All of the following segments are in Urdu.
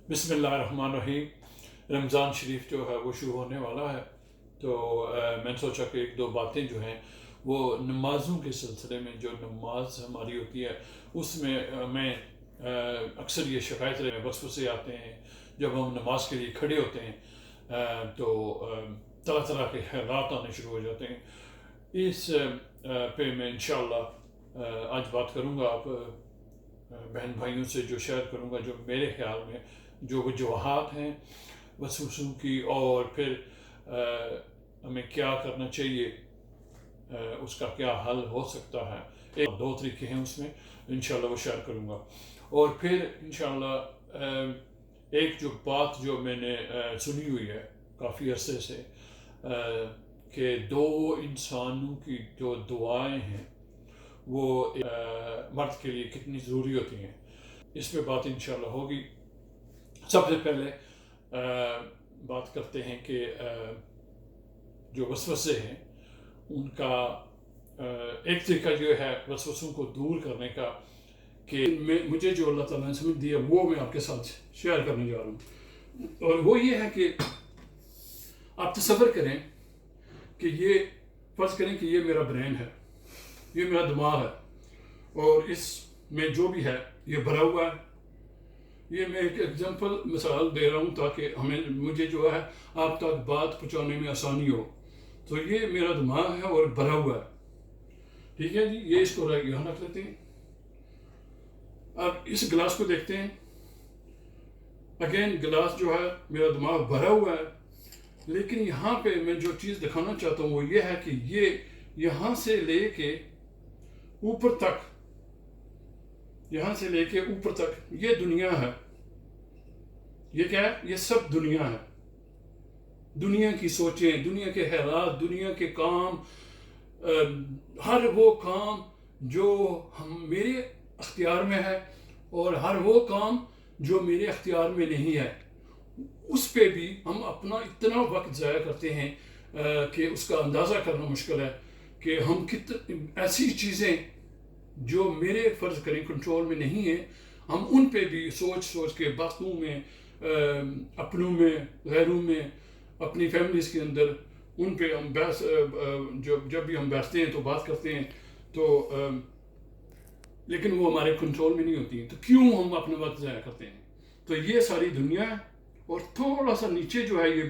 بسم اللہ الرحمن الرحیم۔ رمضان شریف جو ہے وہ شروع ہونے والا ہے، تو میں نے سوچا کہ ایک دو باتیں جو ہیں وہ نمازوں کے سلسلے میں، جو نماز ہماری ہوتی ہے اس میں میں اکثر یہ شکایت رہے وسوسے آتے ہیں جب ہم نماز کے لیے کھڑے ہوتے ہیں، تو طرح طرح کے خیالات آنے شروع ہو جاتے ہیں۔ اس پہ میں انشاءاللہ آج بات کروں گا، آپ بہن بھائیوں سے جو شیئر کروں گا جو میرے خیال میں جو وجوہات ہیں وسوسوں کی، اور پھر ہمیں کیا کرنا چاہیے، اس کا کیا حل ہو سکتا ہے۔ ایک دو طریقے ہیں اس میں، انشاءاللہ وہ شیئر کروں گا۔ اور پھر انشاءاللہ ایک جو بات جو میں نے سنی ہوئی ہے کافی عرصے سے، کہ دو انسانوں کی جو دعائیں ہیں وہ مرد کے لیے کتنی ضروری ہوتی ہیں، اس پہ بات انشاءاللہ ہوگی۔ سب سے پہلے بات کرتے ہیں کہ جو وسوسے ہیں ان کا ایک طریقہ جو ہے وسوسوں کو دور کرنے کا، کہ مجھے جو اللہ تعالیٰ نے سمجھ دیا وہ میں آپ کے ساتھ شیئر کرنے جا رہا ہوں، اور وہ یہ ہے کہ آپ تصور کریں کہ یہ فرض کریں کہ یہ میرا برین ہے، یہ میرا دماغ ہے، اور اس میں جو بھی ہے یہ بھرا ہوا ہے۔ یہ میں ایک ایگزامپل مثال دے رہا ہوں تاکہ مجھے جو ہے آپ تک بات پہنچانے میں آسانی ہو۔ تو یہ میرا دماغ ہے اور بھرا ہوا ہے، ٹھیک ہے جی، یہ اس کو یہاں رکھ لیتے ہیں۔ اب اس گلاس کو دیکھتے ہیں، اگین گلاس جو ہے میرا دماغ بھرا ہوا ہے، لیکن یہاں پہ میں جو چیز دکھانا چاہتا ہوں وہ یہ ہے کہ یہ یہاں سے لے کے اوپر تک، یہاں سے لے کے اوپر تک یہ دنیا ہے۔ یہ کیا ہے؟ یہ سب دنیا ہے، دنیا کی سوچیں، دنیا کے خیالات، دنیا کے کام، ہر وہ کام جو میرے اختیار میں ہے اور ہر وہ کام جو میرے اختیار میں نہیں ہے، اس پہ بھی ہم اپنا اتنا وقت ضائع کرتے ہیں کہ اس کا اندازہ کرنا مشکل ہے کہ ہم ایسی چیزیں جو میرے فرض کریں کنٹرول میں نہیں ہیں، ہم ان پہ بھی سوچ کے باتوں میں، اپنوں میں، غیروں میں، اپنی فیملیز کے اندر، ان پہ ہم بحث، جب بھی ہم بیٹھتے ہیں تو بات کرتے ہیں، تو لیکن وہ ہمارے کنٹرول میں نہیں ہوتی ہیں۔ تو کیوں ہم اپنا وقت ضائع کرتے ہیں؟ تو یہ ساری دنیا ہے، اور تھوڑا سا نیچے جو ہے یہ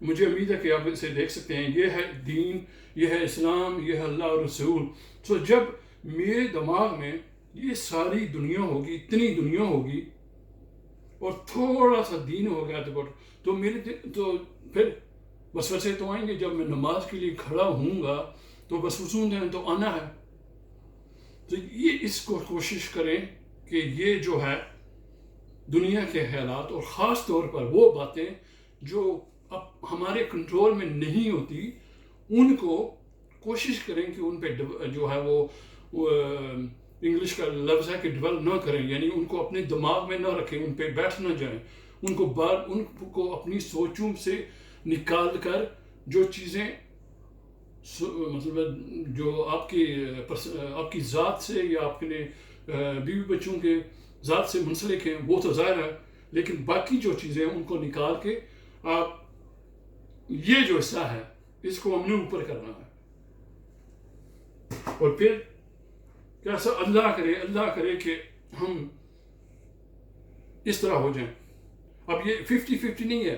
مجھے امید ہے کہ آپ اسے دیکھ سکتے ہیں، یہ ہے دین، یہ ہے اسلام، یہ ہے اللہ اور رسول۔ تو جب میرے دماغ میں یہ ساری دنیا ہوگی، اتنی دنیا ہوگی، اور تھوڑا سا دین ہو گیا تو تو پھر وسوسے تو آئیں گے۔ جب میں نماز کے لیے کھڑا ہوں گا تو وسوسوں نے تو آنا ہے۔ تو یہ اس کو کوشش کریں کہ یہ جو ہے دنیا کے خیالات، اور خاص طور پر وہ باتیں جو اب ہمارے کنٹرول میں نہیں ہوتی، ان کو کوشش کریں کہ ان پہ جو ہے وہ انگلش کا لفظ ہے کہ ڈویل نہ کریں، یعنی ان کو اپنے دماغ میں نہ رکھیں، ان پہ بیٹھ نہ جائیں، ان کو اپنی سوچوں سے نکال کر جو چیزیں مطلب جو آپ کی ذات سے یا آپ کے بیوی بچوں کے ذات سے منسلک ہیں وہ تو ظاہر ہے، لیکن باقی جو چیزیں ان کو نکال کے آپ یہ جو حصہ ہے اس کو ہم نے اوپر کرنا ہے، اور پھر کیسا اللہ کرے کہ ہم اس طرح ہو جائیں۔ اب یہ 50-50 نہیں ہے،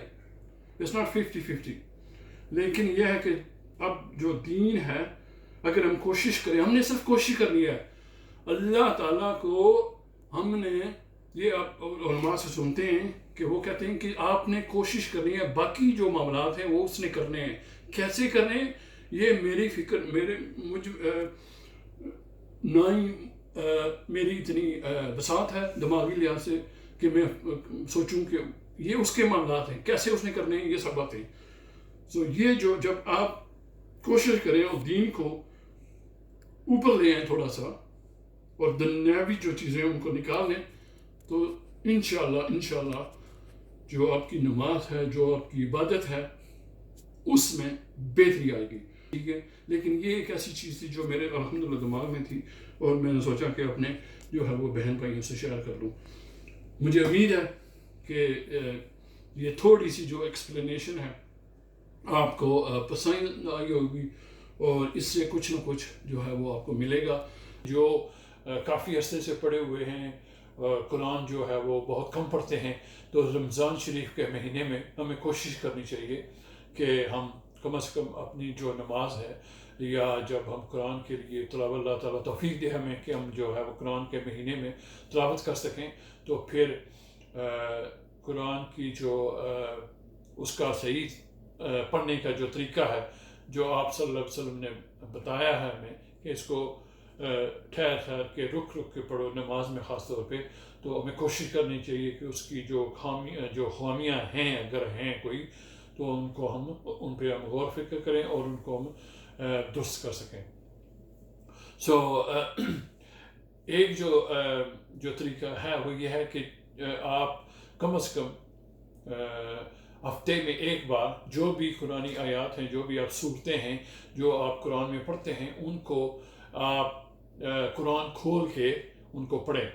it's not 50-50، لیکن یہ ہے کہ اب جو دین ہے اگر ہم کوشش کریں، ہم نے صرف کوشش کرنی ہے اللہ تعالیٰ کو، ہم نے یہ آپ علماء سے سنتے ہیں کہ وہ کہتے ہیں کہ آپ نے کوشش کرنی ہے، باقی جو معاملات ہیں وہ اس نے کرنے ہیں۔ کیسے کرنے ہیں یہ میری فکر، میری اتنی بساط ہے دماغی لحاظ سے کہ میں سوچوں کہ یہ اس کے معاملات ہیں، کیسے اس نے کرنے ہیں، یہ سب باتیں۔ تو یہ جو جب آپ کوشش کریں اور دین کو اوپر لے آئیں تھوڑا سا، اور دنیاوی جو چیزیں ان کو نکال لیں، تو انشاءاللہ جو آپ کی نماز ہے، جو آپ کی عبادت ہے، اس میں بہتری آئے گی، ٹھیک ہے۔ لیکن یہ ایک ایسی چیز تھی جو میرے الحمدللہ دماغ میں تھی، اور میں نے سوچا کہ اپنے جو ہے وہ بہن بھائیوں سے شیئر کر لوں۔ مجھے امید ہے کہ یہ تھوڑی سی جو ایکسپلینیشن ہے آپ کو پسند آئی ہوگی، اور اس سے کچھ نہ کچھ جو ہے وہ آپ کو ملے گا۔ جو کافی عرصے سے پڑھے ہوئے ہیں، قرآن جو ہے وہ بہت کم پڑھتے ہیں، تو رمضان شریف کے مہینے میں ہمیں کوشش کرنی چاہیے کہ ہم کم از کم اپنی جو نماز ہے، یا جب ہم قرآن کے لیے تلاوت، اللہ تعالیٰ توفیق دے ہمیں کہ ہم جو ہے وہ قرآن کے مہینے میں تلاوت کر سکیں، تو پھر قرآن کی جو اس کا صحیح پڑھنے کا جو طریقہ ہے، جو آپ صلی اللہ علیہ وسلم نے بتایا ہے ہمیں کہ اس کو ٹھہر ٹھہر کے رک رک کے پڑھو نماز میں خاص طور پہ، تو ہمیں کوشش کرنی چاہیے کہ اس کی جو خامیاں ہیں اگر ہیں کوئی، تو ان کو ہم ان پہ ہم غور فکر کریں اور ان کو ہم درست کر سکیں۔ سو ایک جو طریقہ ہے وہ یہ ہے کہ آپ کم از کم ہفتے میں ایک بار جو بھی قرآنی آیات ہیں، جو بھی آپ صورتیں ہیں جو آپ قرآن میں پڑھتے ہیں، ان کو آپ قرآن کھول کے ان کو پڑھیں،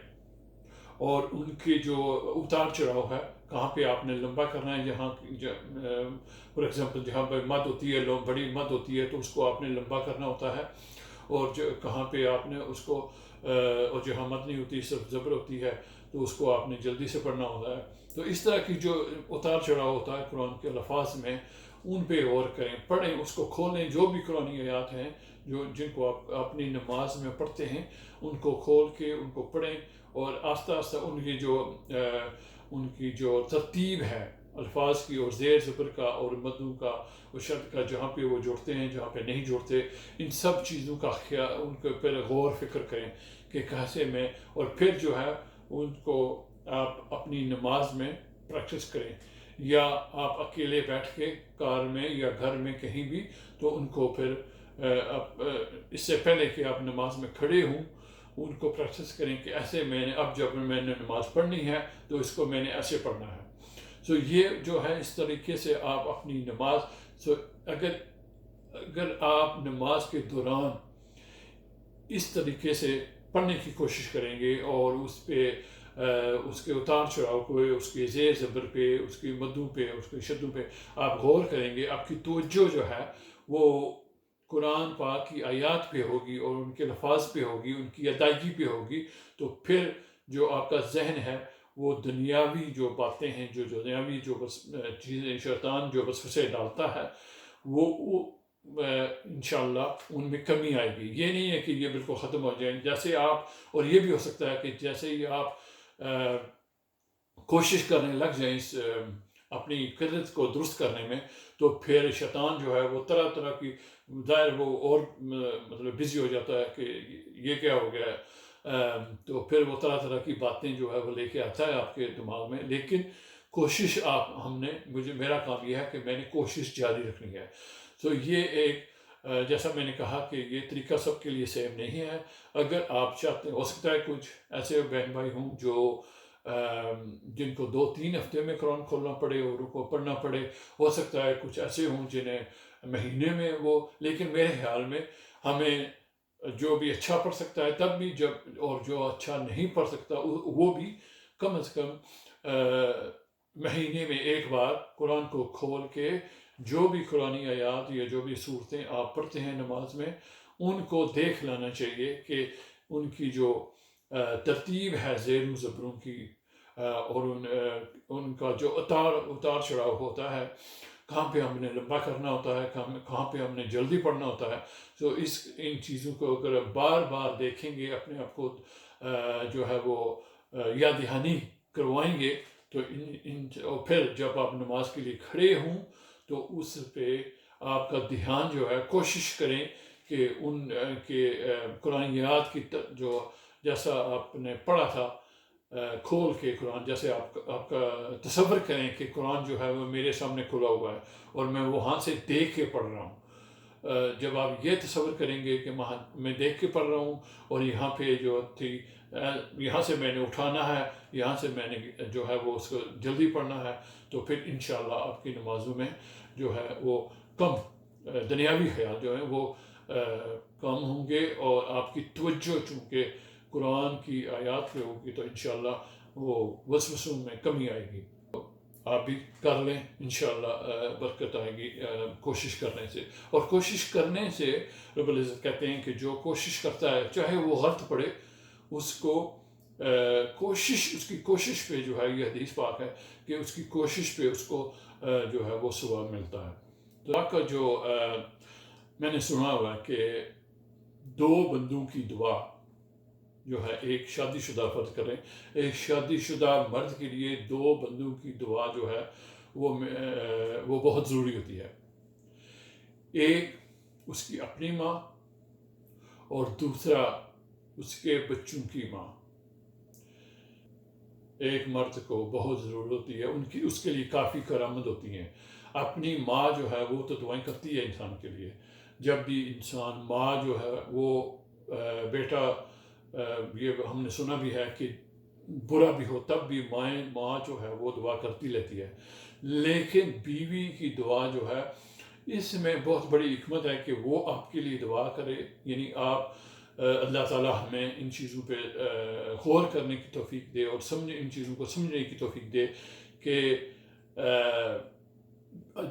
اور ان کی جو اتار چڑھاؤ ہے، کہاں پہ آپ نے لمبا کرنا ہے، جہاں فار ایگزامپل جہاں پہ مد ہوتی ہے، بڑی مد ہوتی ہے، تو اس کو آپ نے لمبا کرنا ہوتا ہے، اور جو کہاں پہ آپ نے اس کو اور جہاں مد نہیں ہوتی، صرف زبر ہوتی ہے، تو اس کو آپ نے جلدی سے پڑھنا ہوتا ہے۔ تو اس طرح کی جو اتار چڑھاؤ ہوتا ہے قرآن کے الفاظ میں، ان پہ غور کریں، پڑھیں، اس کو کھولیں، جو بھی قرآنی آیات ہیں جن کو آپ اپنی نماز میں پڑھتے ہیں، ان کو کھول کے ان کو پڑھیں، اور آہستہ آہستہ ان کی جو ترتیب ہے الفاظ کی، اور زیر زبر کا اور مدوں کا اور شد کا، جہاں پہ وہ جوڑتے ہیں، جہاں پہ نہیں جوڑتے، ان سب چیزوں کا خیال، ان کے اوپر غور فکر کریں کہ کیسے میں، اور پھر جو ہے ان کو آپ اپنی نماز میں پریکٹس کریں، یا آپ اکیلے بیٹھ کے کار میں یا گھر میں کہیں بھی، تو ان کو پھر اس سے پہلے کہ آپ نماز میں کھڑے ہوں، ان کو پریکٹس کریں کہ ایسے میں نے اب جب میں نے نماز پڑھنی ہے تو اس کو میں نے ایسے پڑھنا ہے۔ سو یہ جو ہے اس طریقے سے آپ اپنی نماز، اگر آپ نماز کے دوران اس طریقے سے پڑھنے کی کوشش کریں گے، اور اس پہ اس کے اتار چڑھاؤ کو، اس کے زیر زبر پہ، اس کی مدوں پہ، اس کے شدوں پہ آپ غور کریں گے، آپ کی توجہ جو ہے وہ قرآن پاک کی آیات پہ ہوگی، اور ان کے لفاظ پہ ہوگی، ان کی ادائیگی پہ ہوگی، تو پھر جو آپ کا ذہن ہے وہ دنیاوی جو باتیں ہیں، جو دنیاوی جو بس چیزیں شیطان جو وسوسے ڈالتا ہے، وہ انشاءاللہ ان میں کمی آئے گی۔ یہ نہیں ہے کہ یہ بالکل ختم ہو جائیں، جیسے آپ، اور یہ بھی ہو سکتا ہے کہ جیسے ہی آپ کوشش کرنے لگ جائیں اپنی قدرت کو درست کرنے میں، تو پھر شیطان جو ہے وہ طرح طرح کی، ظاہر وہ اور مطلب بزی ہو جاتا ہے کہ یہ کیا ہو گیا ہے، تو پھر وہ طرح طرح کی باتیں جو ہے وہ لے کے آتا ہے آپ کے دماغ میں، لیکن کوشش میرا کام یہ ہے کہ میں نے کوشش جاری رکھنی ہے۔ تو یہ ایک جیسا میں نے کہا کہ یہ طریقہ سب کے لیے سیم نہیں ہے۔ اگر آپ چاہتے ہیں، ہو سکتا ہے کچھ ایسے بہن بھائی ہوں جو جن کو 2-3 ہفتے میں قرآن کھولنا پڑے اور ان کو پڑھنا پڑے، ہو سکتا ہے کچھ ایسے ہوں جنہیں مہینے میں وہ، لیکن میرے خیال میں ہمیں جو بھی اچھا پڑھ سکتا ہے تب بھی، اور جو اچھا نہیں پڑھ سکتا وہ بھی کم از کم مہینے میں ایک بار قرآن کو کھول کے جو بھی قرآنی آیات یا جو بھی صورتیں آپ پڑھتے ہیں نماز میں، ان کو دیکھ لینا چاہیے کہ ان کی جو ترتیب ہے زیر و زبروں کی، اور ان کا جو اتار چڑھاؤ ہوتا ہے، کہاں پہ ہم نے لمبا کرنا ہوتا ہے، کہاں پہ ہم نے جلدی پڑھنا ہوتا ہے۔ تو ان چیزوں کو اگر بار بار دیکھیں گے، اپنے آپ کو جو ہے وہ یاد دہانی کروائیں گے، تو اور پھر جب آپ نماز کے لیے کھڑے ہوں تو اس پہ آپ کا دھیان جو ہے، کوشش کریں کہ ان کے قرآنیات کی جو جیسا آپ نے پڑھا تھا کھول کے قرآن، جیسے آپ کا تصور کریں کہ قرآن جو ہے وہ میرے سامنے کھلا ہوا ہے اور میں وہاں سے دیکھ کے پڑھ رہا ہوں۔ جب آپ یہ تصور کریں گے کہ میں دیکھ کے پڑھ رہا ہوں، اور یہاں پہ جو تھی، یہاں سے میں نے اٹھانا ہے، یہاں سے میں نے جو ہے وہ اس کو جلدی پڑھنا ہے، تو پھر انشاءاللہ آپ کی نمازوں میں جو ہے وہ کم دنیاوی خیال جو ہیں وہ کم ہوں گے، اور آپ کی توجہ چونکہ قرآن کی آیات پہ ہوگی، تو انشاءاللہ وہ وسوسوں میں کمی آئے گی۔ آپ بھی کر لیں، انشاءاللہ برکت آئے گی کوشش کرنے سے. اور کوشش کرنے سے رب العزت کہتے ہیں کہ جو کوشش کرتا ہے چاہے وہ غلط پڑے، اس کو اس کی کوشش پہ جو ہے، یہ حدیث پاک ہے کہ اس کی کوشش پہ اس کو جو ہے وہ ثواب ملتا ہے. تو آپ کا جو میں نے سنا ہوا ہے کہ 2 بندوں کی دعا جو ہے، ایک شادی شدہ فرض کریں، ایک شادی شدہ مرد کے لیے 2 بندوں کی دعا جو ہے وہ بہت ضروری ہوتی ہے. ایک اس کی اپنی ماں اور دوسرا اس کے بچوں کی ماں. ایک مرد کو بہت ضرورت ہوتی ہے، اس کے لیے کافی کرامت ہوتی ہیں. اپنی ماں جو ہے وہ تو دعائیں کرتی ہے انسان کے لیے. جب بھی انسان ماں جو ہے وہ بیٹا، یہ ہم نے سنا بھی ہے کہ برا بھی ہو تب بھی ماں جو ہے وہ دعا کرتی لیتی ہے. لیکن بیوی کی دعا جو ہے، اس میں بہت بڑی حکمت ہے کہ وہ آپ کے لیے دعا کرے. یعنی آپ اللہ تعالیٰ ہمیں ان چیزوں پہ غور کرنے کی توفیق دے اور ان چیزوں کو سمجھنے کی توفیق دے کہ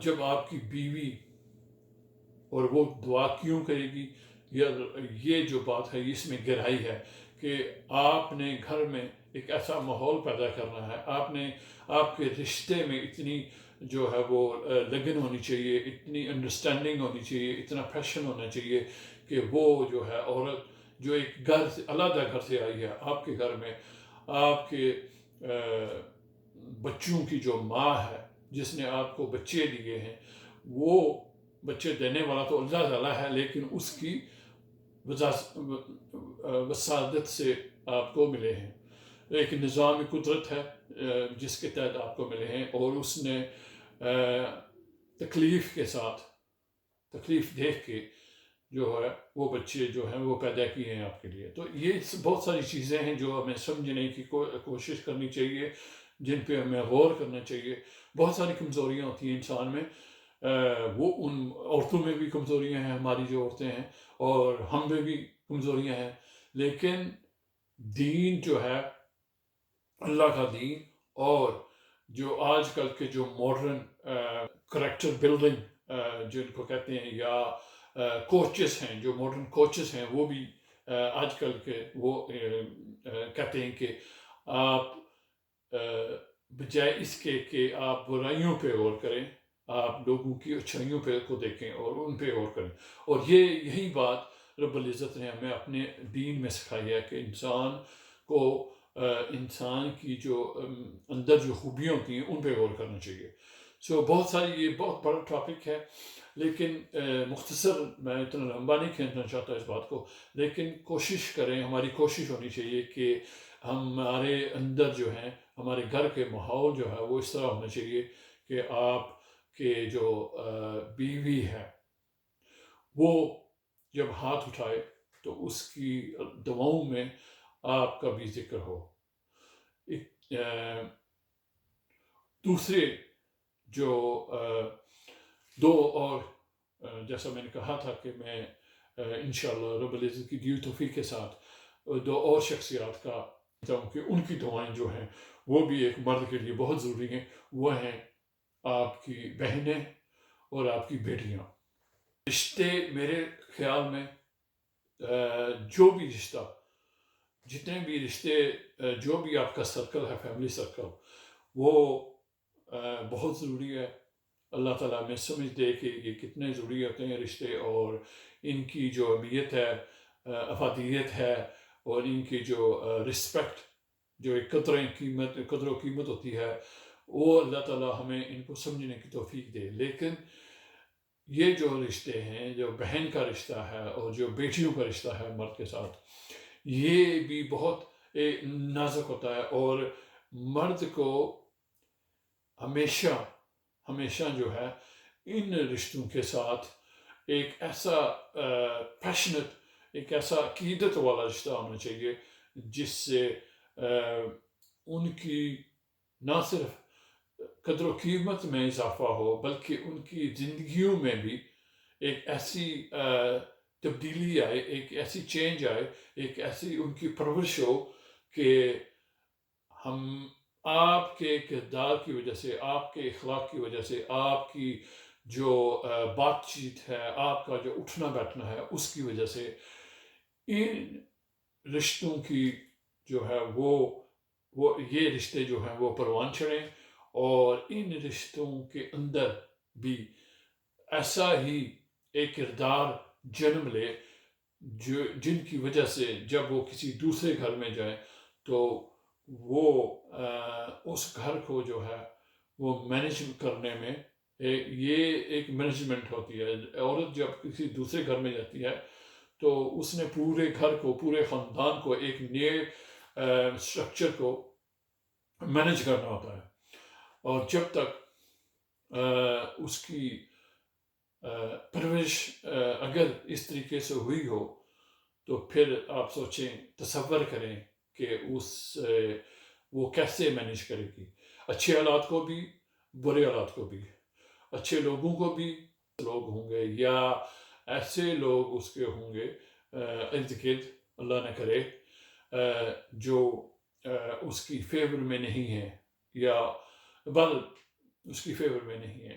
جب آپ کی بیوی اور وہ دعا کیوں کرے گی. یہ جو بات ہے اس میں گہرائی ہے کہ آپ نے گھر میں ایک ایسا ماحول پیدا کرنا ہے. آپ کے رشتے میں اتنی جو ہے وہ لگن ہونی چاہیے، اتنی انڈرسٹینڈنگ ہونی چاہیے، اتنا پیشن ہونا چاہیے کہ وہ جو ہے عورت جو ایک گھر سے علیحدہ گھر سے آئی ہے آپ کے گھر میں، آپ کے بچوں کی جو ماں ہے جس نے آپ کو بچے دیے ہیں، وہ بچے دینے والا تو اللہ تعالیٰ ہے، لیکن اس کی وسادت سے آپ کو ملے ہیں. ایک نظام قدرت ہے جس کے تحت آپ کو ملے ہیں، اور اس نے تکلیف کے ساتھ، تکلیف دیکھ کے جو ہے وہ بچے جو ہیں وہ پیدا کیے ہیں آپ کے لیے. تو یہ بہت ساری چیزیں ہیں جو ہمیں سمجھنے کی کوشش کرنی چاہیے، جن پہ ہمیں غور کرنا چاہیے. بہت ساری کمزوریاں ہوتی ہیں انسان میں، وہ ان عورتوں میں بھی کمزوریاں ہیں، ہماری جو عورتیں ہیں، اور ہم میں بھی کمزوریاں ہیں. لیکن دین جو ہے، اللہ کا دین، اور جو آج کل کے جو ماڈرن کریکٹر بلڈنگ جن کو کہتے ہیں، یا کوچز ہیں، جو ماڈرن کوچز ہیں، وہ بھی آج کل کے وہ کہتے ہیں کہ آپ بجائے اس کے کہ آپ برائیوں پہ غور کریں، آپ لوگوں کی اچھائیوں پہ کو دیکھیں اور ان پہ غور کریں. اور یہی بات رب العزت نے ہمیں اپنے دین میں سکھائی ہے کہ انسان کی جو اندر جو خوبیاں ہوتی ہیں ان پہ غور کرنا چاہیے. بہت ساری، یہ بہت بڑا ٹاپک ہے، لیکن مختصر، میں اتنا لمبا نہیں کھینچنا چاہتا اس بات کو، لیکن کوشش کریں، ہماری کوشش ہونی چاہیے کہ ہمارے اندر جو ہیں، ہمارے گھر کے ماحول جو ہے وہ اس طرح ہونا چاہیے کہ آپ کے جو بیوی ہے وہ جب ہاتھ اٹھائے تو اس کی دعاؤں میں آپ کا بھی ذکر ہو. دوسرے جو 2 اور جیسا میں نے کہا تھا کہ میں انشاءاللہ رب العزت کی دی توفیق کے ساتھ 2 اور شخصیات کا چاہوں کہ ان کی دعائیں جو ہیں وہ بھی ایک مرد کے لیے بہت ضروری ہیں. وہ ہیں آپ کی بہنیں اور آپ کی بیٹیاں. رشتے میرے خیال میں جو بھی رشتہ، جتنے بھی رشتے، جو بھی آپ کا سرکل ہے، فیملی سرکل، وہ بہت ضروری ہے. اللہ تعالیٰ ہمیں سمجھ دے کہ یہ کتنے ضروری ہوتے ہیں رشتے، اور ان کی جو اہمیت ہے، افادیت ہے، اور ان کی جو رسپیکٹ، جو ایک قدر و قیمت ہوتی ہے، وہ اللہ تعالیٰ ہمیں ان کو سمجھنے کی توفیق دے. لیکن یہ جو رشتے ہیں، جو بہن کا رشتہ ہے اور جو بیٹیوں کا رشتہ ہے مرد کے ساتھ، یہ بھی بہت نازک ہوتا ہے. اور مرد کو ہمیشہ جو ہے ان رشتوں کے ساتھ ایک ایسا پیشنٹ، ایک ایسا عقیدت والا رشتہ ہونا چاہیے جس سے ان کی نہ صرف قدر و قیمت میں اضافہ ہو، بلکہ ان کی زندگیوں میں بھی ایک ایسی تبدیلی آئے، ایک ایسی چینج آئے، ایک ایسی ان کی پرورش ہو کہ ہم آپ کے کردار کی وجہ سے، آپ کے اخلاق کی وجہ سے، آپ کی جو بات چیت ہے، آپ کا جو اٹھنا بیٹھنا ہے، اس کی وجہ سے ان رشتوں کی جو ہے وہ یہ رشتے جو ہیں وہ پروان چڑھیں، اور ان رشتوں کے اندر بھی ایسا ہی ایک کردار جنم لے جن کی وجہ سے جب وہ کسی دوسرے گھر میں جائیں تو وہ اس گھر کو جو ہے وہ مینج کرنے میں یہ ایک مینجمنٹ ہوتی ہے. عورت جب کسی دوسرے گھر میں جاتی ہے تو اس نے پورے گھر کو، پورے خاندان کو، ایک نئے اسٹرکچر کو مینج کرنا ہوتا ہے. اور جب تک اس کی پرورش اگر اس طریقے سے ہوئی ہو تو پھر آپ سوچیں، تصور کریں کہ وہ کیسے مینج کرے گی، اچھے حالات کو بھی، برے حالات کو بھی، اچھے لوگوں کو بھی لوگ ہوں گے یا ایسے لوگ اس کے ہوں گے ارد گرد، اللہ نہ کرے، جو اس کی فیور میں نہیں ہے یا بل اس کی فیور میں نہیں ہے.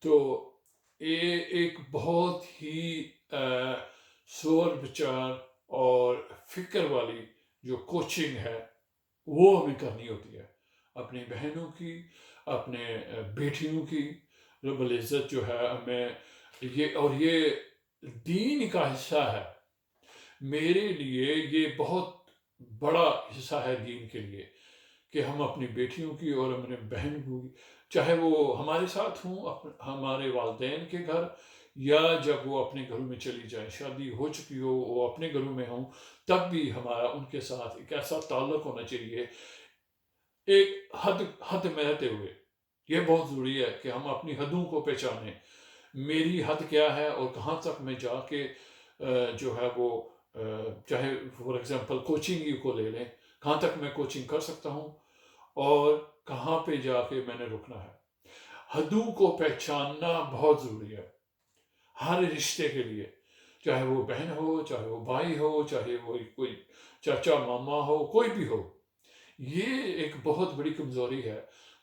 تو یہ ایک بہت ہی سوچ بچار اور فکر والی جو کوچنگ ہے وہ ہمیں کرنی ہوتی ہے، اپنی بہنوں کی، اپنے بیٹیوں کی. رب العزت جو ہے ہمیں یہ دین کا حصہ ہے. میرے لیے یہ بہت بڑا حصہ ہے دین کے لیے کہ ہم اپنی بیٹیوں کی اور اپنے بہن کی، چاہے وہ ہمارے ساتھ ہوں ہمارے والدین کے گھر، یا جب وہ اپنے گھروں میں چلی جائیں، شادی ہو چکی ہو، وہ اپنے گھروں میں ہوں، تب بھی ہمارا ان کے ساتھ ایک ایسا تعلق ہونا چاہیے ایک حد میں رہتے ہوئے. یہ بہت ضروری ہے کہ ہم اپنی حدوں کو پہچانیں. میری حد کیا ہے اور کہاں تک میں جا کے جو ہے وہ چاہے فار ایگزامپل کوچنگ ہی کو لے لیں، کہاں تک میں کوچنگ کر سکتا ہوں اور کہاں پہ جا کے میں نے رکنا ہے. حدوں کو پہچاننا بہت ضروری ہے ہر رشتے کے لیے، چاہے وہ بہن ہو، چاہے وہ بھائی ہو، چاہے وہ کوئی چاچا ماما ہو، کوئی بھی ہو. یہ ایک بہت بڑی کمزوری ہے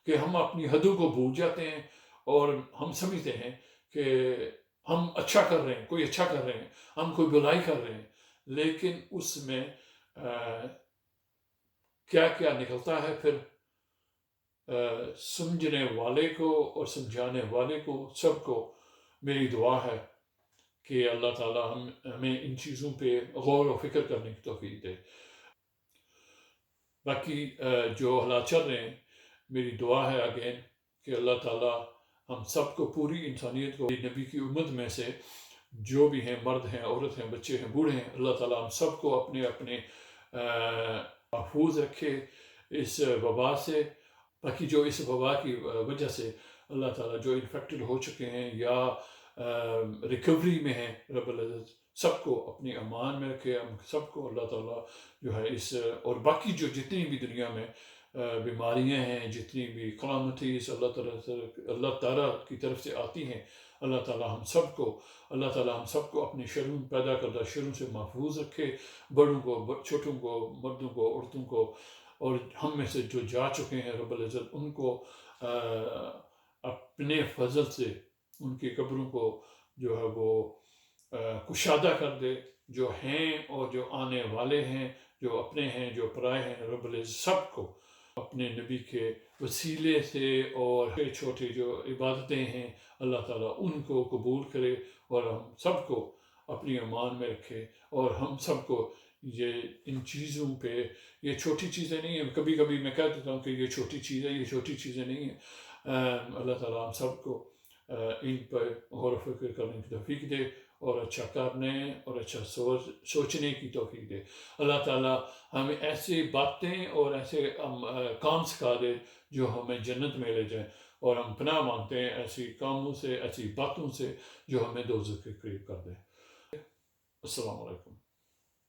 کہ ہم اپنی حدوں کو بھول جاتے ہیں اور ہم سمجھتے ہیں کہ ہم اچھا کر رہے ہیں، کوئی اچھا کر رہے ہیں، ہم کوئی بلائی کر رہے ہیں، لیکن اس میں کیا کیا نکلتا ہے پھر سمجھنے والے کو اور سمجھانے والے کو، سب کو میری دعا ہے کہ اللہ تعالیٰ ہمیں ان چیزوں پہ غور و فکر کرنے کی توفیق دے. باقی جو حالات چل رہے ہیں، میری دعا ہے اگین کہ اللہ تعالیٰ ہم سب کو، پوری انسانیت کو، نبی کی امت میں سے جو بھی ہیں، مرد ہیں، عورت ہیں، بچے ہیں، بوڑھے ہیں، اللہ تعالیٰ ہم سب کو اپنے اپنے محفوظ رکھے اس وبا سے. باقی جو اس وبا کی وجہ سے اللہ تعالیٰ جو انفیکٹڈ ہو چکے ہیں یا ریکوری میں ہیں، رب العزت سب کو اپنی امان میں رکھے. ہم سب کو اللہ تعالیٰ جو ہے اس اور باقی جو جتنی بھی دنیا میں بیماریاں ہیں، جتنی بھی کلامتیز اللہ تعالیٰ کی طرف سے آتی ہیں، اللہ تعالیٰ ہم سب کو اپنے شروں، پیدا کردہ شروں سے محفوظ رکھے، بڑوں کو، چھوٹوں کو، مردوں کو، عورتوں کو، اور ہم میں سے جو جا چکے ہیں رب العزت ان کو اپنے فضل سے ان کی قبروں کو جو ہے وہ کشادہ کر دے، جو ہیں اور جو آنے والے ہیں، جو اپنے ہیں، جو پرائے ہیں. رب العزت سب کو اپنے نبی کے وسیلے سے اور چھوٹے جو عبادتیں ہیں اللہ تعالیٰ ان کو قبول کرے اور ہم سب کو اپنی امان میں رکھے. اور ہم سب کو یہ ان چیزوں پہ، یہ چھوٹی چیزیں نہیں ہیں. کبھی کبھی میں کہہ دیتا ہوں کہ یہ چھوٹی چیز ہے، یہ چھوٹی چیزیں نہیں ہیں. اللہ تعالیٰ ہم سب کو ان پر غور و فکر کرنے کی توفیق دے اور اچھا کرنے اور اچھا سوچنے کی توفیق دے. اللہ تعالیٰ ہمیں ایسی باتیں اور ایسے کام سکھا دے جو ہمیں جنت میں لے جائیں، اور ہم پناہ مانگتے ہیں ایسی کاموں سے، ایسی باتوں سے جو ہمیں دوزخ کے قریب کر دیں. السلام علیکم.